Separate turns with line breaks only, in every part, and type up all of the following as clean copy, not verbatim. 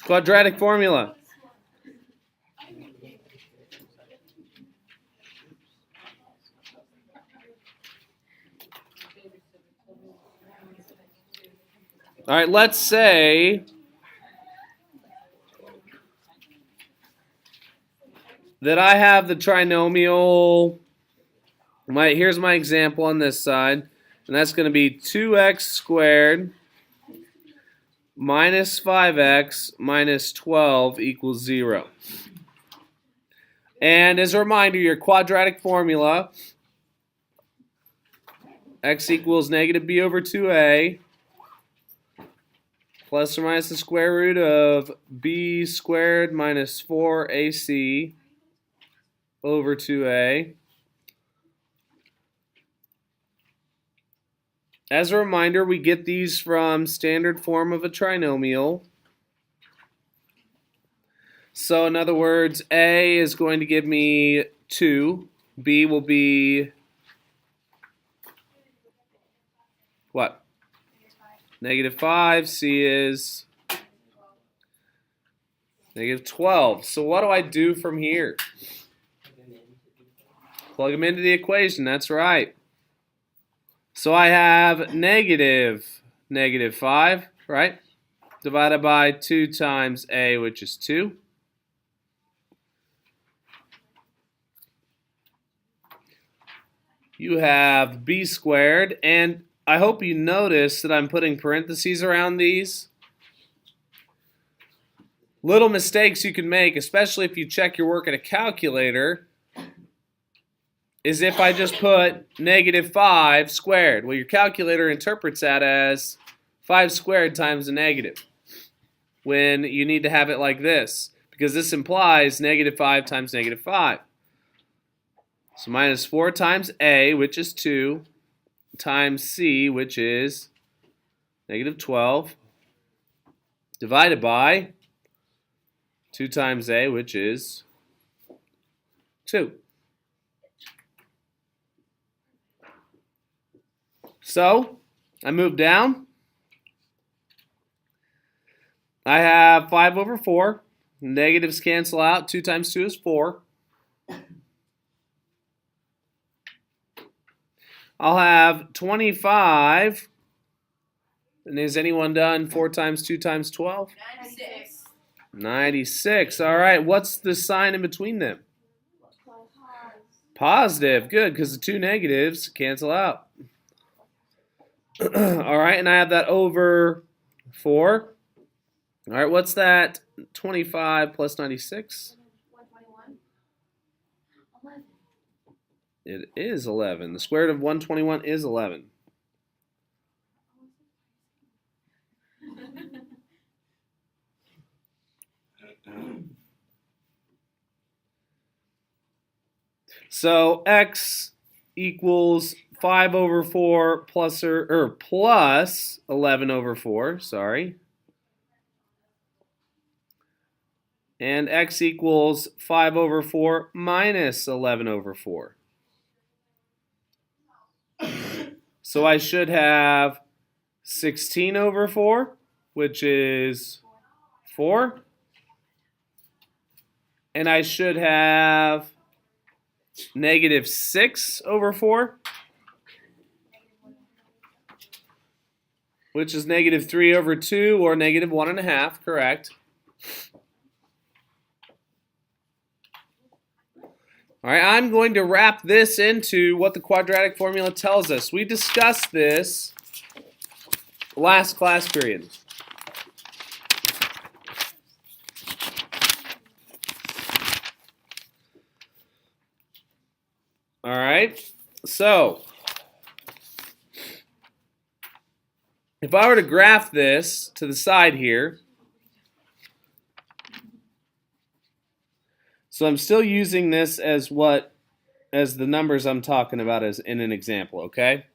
Quadratic formula. All right, let's say that I have the trinomial. Here's my example on this side, and that's going to be 2x squared minus 5x minus 12 equals 0. And as a reminder, your quadratic formula, x equals negative b over 2a plus or minus the square root of b squared minus 4ac over 2a. As a reminder, we get these from standard form of a trinomial. So in other words, a is going to give me 2, b will be what? Negative 5, c is negative 12. So what do I do from here? Plug them into the equation, that's right. So I have negative 5, right? Divided by 2 times a, which is 2. You have b squared, and I hope you notice that I'm putting parentheses around these. Little mistakes you can make, especially if you check your work at a calculator, is if I just put negative 5 squared. Well, your calculator interprets that as 5 squared times a negative, when you need to have it like this, because this implies negative 5 times negative 5. So minus 4 times a, which is 2, times c, which is negative 12, divided by 2 times a, which is 2. So I move down. I have 5 over 4. Negatives cancel out. 2 times 2 is 4. I'll have 25. And is anyone done 4 times 2 times 12?
96.
96. All right. What's the sign in between them? Positive. Good, because the 2 negatives cancel out. All right, and I have that over 4. All right, what's that? 25 plus 96?
121. 11.
It is 11. The square root of 121 is 11. So x equals 5 over 4 plus 11 over 4, sorry. And x equals 5 over 4 minus 11 over 4. So I should have 16 over 4, which is 4. And I should have negative 6 over 4, which is negative 3 over 2, or negative 1.5, correct. All right, I'm going to wrap this into what the quadratic formula tells us. We discussed this last class period. All right, so if I were to graph this to the side here, so I'm still using this as the numbers I'm talking about as in an example, okay?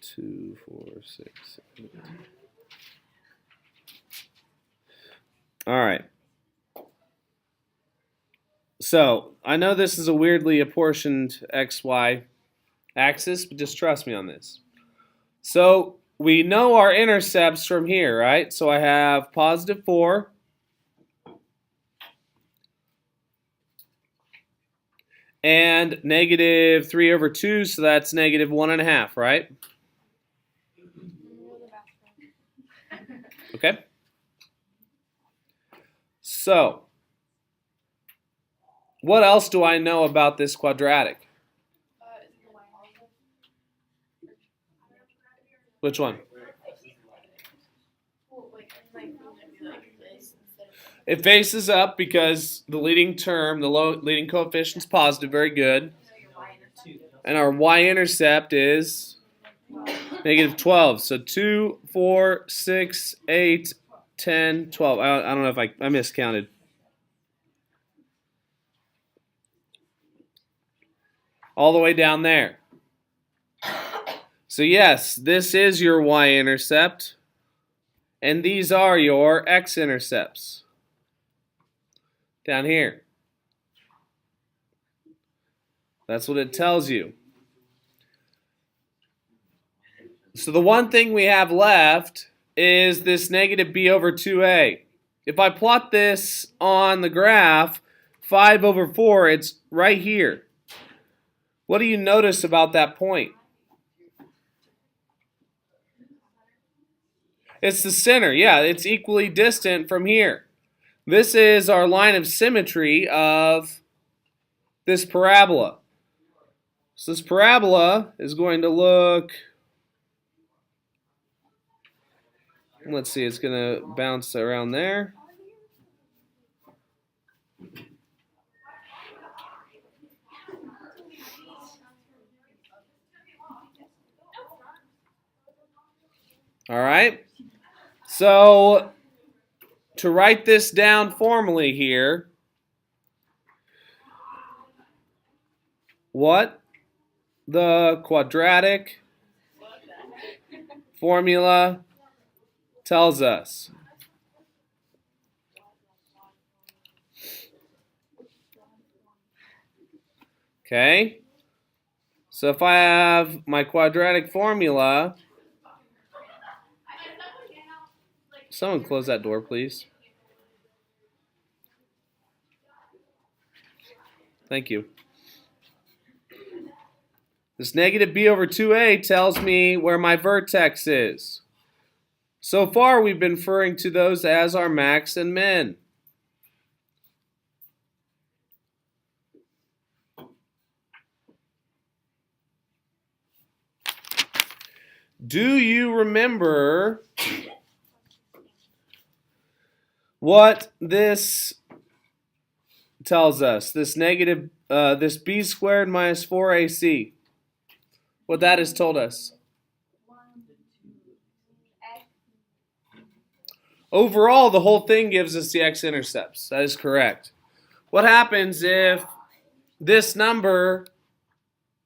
Two, 4, 6, 8. All right. So, I know this is a weirdly apportioned XY axis, but just trust me on this. So, we know our intercepts from here, right? So I have positive 4 and negative 3 over 2, so that's negative 1.5, right? Okay. So, what else do I know about this quadratic? Which one? It faces up because the leading term, the leading coefficient is positive, very good. And our y-intercept is negative 12. So 2, 4, 6, 8, 10, 12. I don't know if I miscounted. All the way down there. So yes, this is your y-intercept. And these are your x-intercepts. Down here. That's what it tells you. So the one thing we have left is this negative b over 2a. If I plot this on the graph, 5 over 4, it's right here. What do you notice about that point? It's the center. Yeah, it's equally distant from here. This is our line of symmetry of this parabola. So this parabola is going to look, let's see, it's going to bounce around there. All right. So to write this down formally here, what the quadratic formula tells us. Okay? So if I have my quadratic formula, someone close that door, please. Thank you. This negative b over 2a tells me where my vertex is. So far, we've been referring to those as our max and min. Do you remember what this tells us? This negative, this b squared minus 4ac. What that has told us. Overall, the whole thing gives us the x-intercepts. That is correct. What happens if this number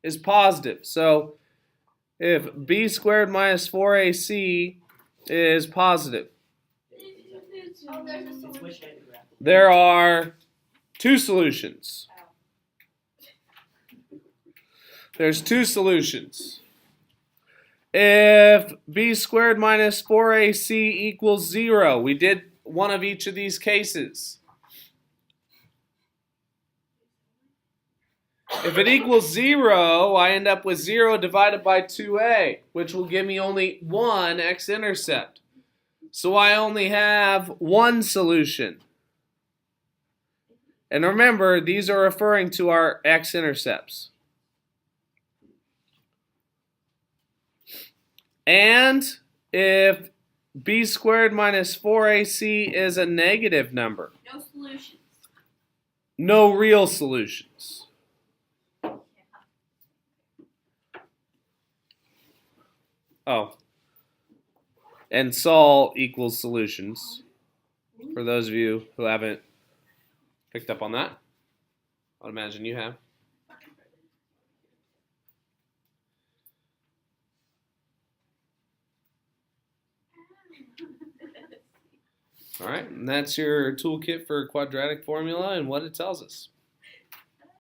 is positive? So if b squared minus 4ac is positive, there are two solutions. There's two solutions. If b squared minus 4ac equals 0, we did one of each of these cases. If it equals 0, I end up with 0 divided by 2a, which will give me only one x-intercept. So I only have one solution. And remember, these are referring to our x-intercepts. And if b squared minus 4ac is a negative number.
No solutions.
No real solutions. Oh. And sol equals solutions. For those of you who haven't picked up on that. I'd imagine you have. All right, and that's your toolkit for quadratic formula and what it tells us.